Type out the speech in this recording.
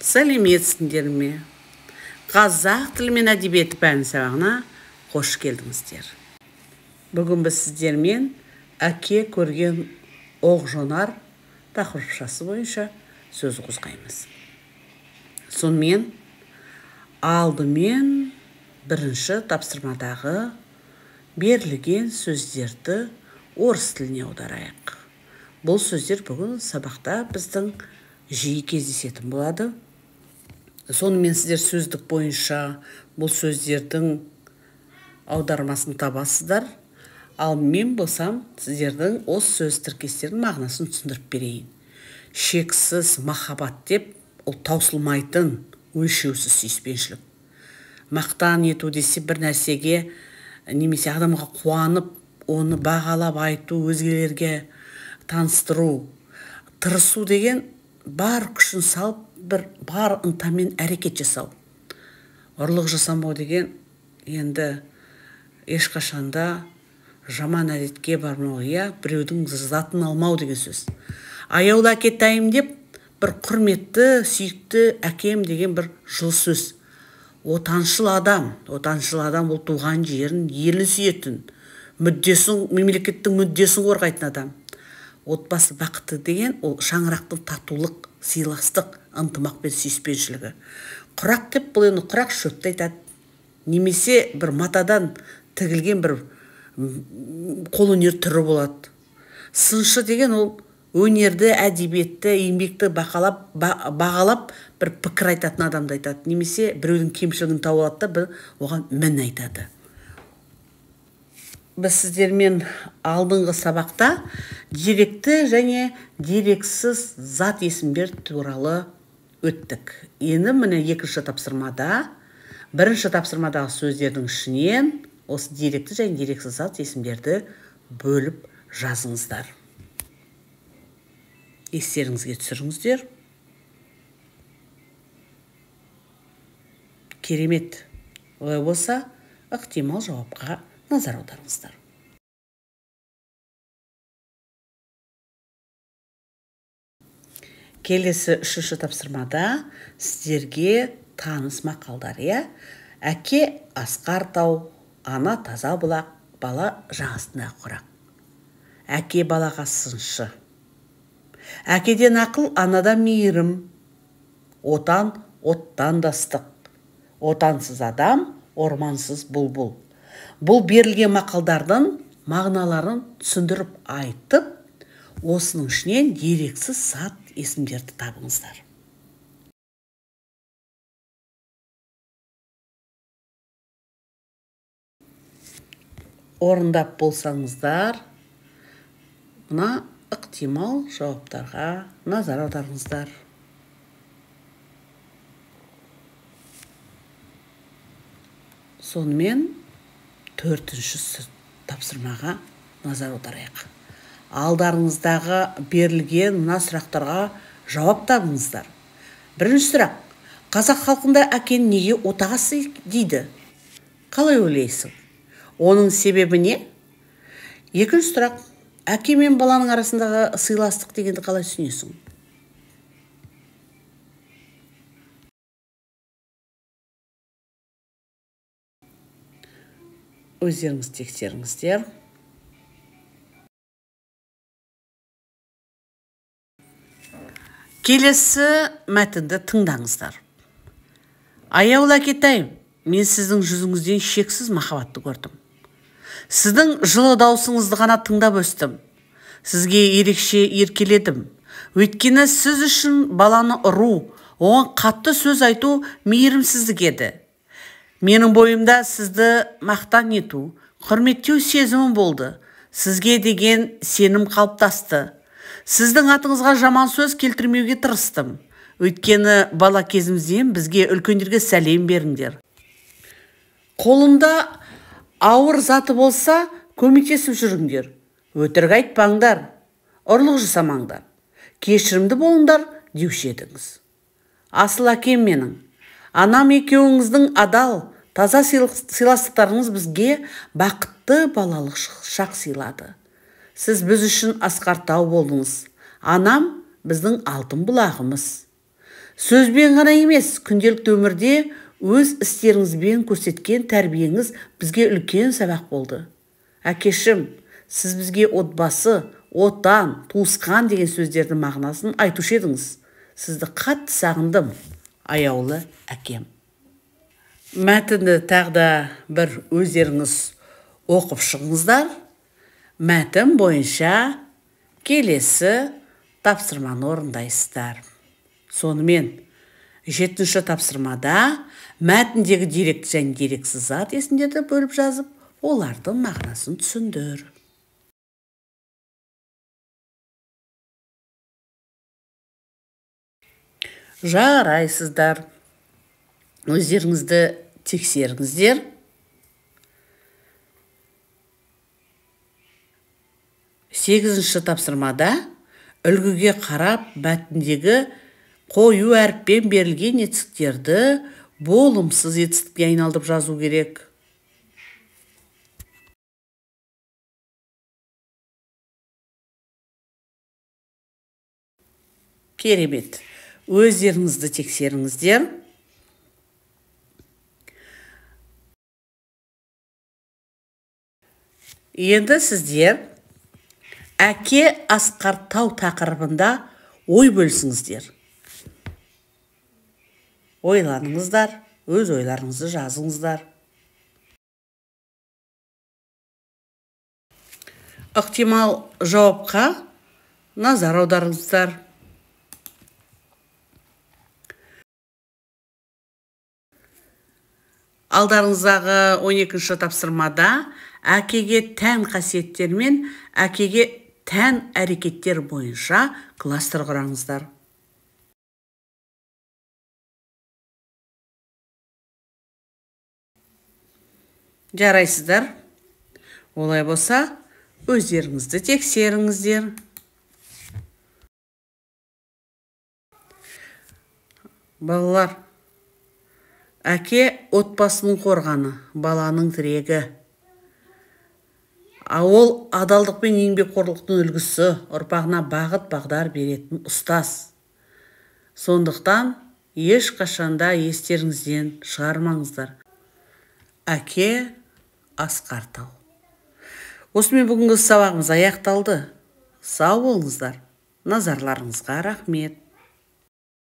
Сәлеметсіңдер ме? Қазақ тілі мен әдебиеті пәні сабағына қош келдіңіздер. Бүгін біз сіздермен әке көрген оқ-жонар тақырыпшасы бойынша сөз қозғаймыз. Сонымен алдымен бірінші тапсырмадағы берілген сөздерді орыс тіліне аударайық. Бұл сөздер бүгін сабақта біздің жиі кездесетін болады. Сонымен сіздер сөздік бойынша бұл сөздердің аудармасын табасыздар. Ал мен болсам сіздердің осы сөз тіркестердің мағынасын түсіндіріп берейін. Шексіз махаббат деп, ол таусылмайтын өлшеусіз сүйіспеншілік. Мақтан ету десе бір нәрсеге немесе адамға қуанып, оны бағалап айту, өзгелерге таныстыру, тырысу деген бар күшін салып, бар ынтамен әрекет жасау. Ұрлық жасамау деген енді ешқашанда жаман әдетке бармау, біреудің затын алмау деген сөз. Аяулы әкетайым деп, бір құрметті, сүйікті әкем деген бір жыл сөз. Отаншыл адам ол туған жерін, елін сүйетін, мемлекеттің мүддесін қорғайтын адам. Отбасы бақыты деген ол шаңырақтың татулық, сыйластық, ынтымақ пен сүйіспеншілігі. Құрақ деп, бұл енді құрақ шөпті айтады. Немесе бір матадан тігілген бір қолөнер түрі болады. Сыншы деген ол өнерді, әдебиетті, еңбекті бағалап бір пікір айтатын адамды айтады. Немесе біреудің кемшілігін тауып алады да бір оған мін айтады. Біз сіздермен алдыңғы сабақта деректі және дерексіз зат есімдер туралы өттік. Енді міне екінші тапсырмада, бірінші тапсырмадағы сөздердің ішінен осы деректі және дерексіз зат есімдерді бөліп жазыңыздар. Естеріңізге түсіріңіздер. Керемет. Олай болса, ықтимал жауапқа назар аударыңыздар. Келесі үшінші тапсырмада сіздерге таныс мақалдар, Әке асқар тау, ана таза бұлақ, бала жағасында құрақ. Әке балаға сыншы. Әкеден ақыл, анадан мейірім. Отан, оттан дастық. Отансыз адам, ормансыз бұлбұл. Бұл берілген мақалдардың мағыналарын түсіндіріп айтып, осының ішінен дерексіз зат есімдерді табыңыздар. Орындап болсаңыздар, мына ықтимал жауаптарға назар аударыңыздар. Сонымен төртінші тапсырмаға назар аударайық. Алдарыңыздағы берілген мына сұрақтарға жауап табыңыздар. Бірінші сұрақ: қазақ халқында әкені неге отағасы дейді? Қалай ойлайсың? Оның себебі не? Екінші сұрақ: әке мен баланың арасындағы сыйластық дегенді қалай түсінесің? Өздеріңіз тексеріңіздер. Келесі мәтінді тыңдаңыздар. Аяулы әкетайым, мен сіздің жүзіңізден шексіз махаббатты көрдім. Сіздің жылы даусыңызды ғана тыңдап өстім. Сізге ерекше еркеледім. Өйткені сіз үшін баланы ұру, оған қатты сөз айту мейірімсіздік еді. Менің бойымда сізді мақтан ету, құрметтеу сезімім болды. Сізге деген сенім қалыптасты. Сіздің атыңызға жаман сөз келтірмеуге тырыстым. Өйткені бала кезімізден бізге үлкендерге сәлем беріңдер. Қолында ауыр заты болса, көмектесіп жүріңдер. Өтірік айтпаңдар, ұрлық жасамаңдар. Кешірімді болыңдар деуші едіңіз. Асыл әкем менің, анам екеуіңіздің адал, таза сыйластықтарыңыз бізге бақытты балалық шақ сыйлады. Сіз біз үшін асқар тау болдыңыз. Анам біздің алтын бұлағымыз. Сөзбен ғана емес, күнделікті өмірде өз істеріңізбен көрсеткен тәрбиеңіз бізге үлкен сабақ болды. Әкешім, сіз бізге отбасы, отан, туысқан деген сөздердің мағынасын айтушы едіңіз. Сізді қатты сағындым, аяулы әкем. Мәтінді тағда бір өздеріңіз оқып шығыңыздар. Мәтін бойынша келесі тапсырманы орындайсыздар. Сонымен, 7-ші тапсырмада мәтіндегі деректі және дерексіз зат есімдерді бөліп жазып, олардың мағынасын түсіндір. Жарайсыздар. Өздеріңізді тексеріңіздер. 8-ші тапсырмада үлгіге қарап мәтіндегі қою әріппен берілген етістіктерді болымсыз етістікке айналдырып жазу керек. Керемет. Өздеріңізді тексеріңіздер. Енді сіздер әке Асқар Тау тақырыбында ой бөлісіңіздер. Ойланыңыздар, өз ойларыңызды жазыңыздар. Ықтимал жауапқа назар аударыңыздар. Алдарыңыздағы 12-ші тапсырмада әкеге тән қасиеттер мен әкеге тән әрекеттер бойынша кластер құраңыздар. Жарайсыздар. Олай болса, өздеріңізді тексеріңіздер. Балалар, әке отбасының қорғаны, баланың тірегі. Ол адалдық пен еңбекқорлықтың үлгісі, ұрпағына бағыт бағдар беретін ұстаз. Сондықтан ешқашанда естеріңізден шығармаңыздар. Әке Асқар Тау. Осымен бүгінгі сабағымыз аяқталды. Сау болыңыздар. Назарларыңызға рахмет.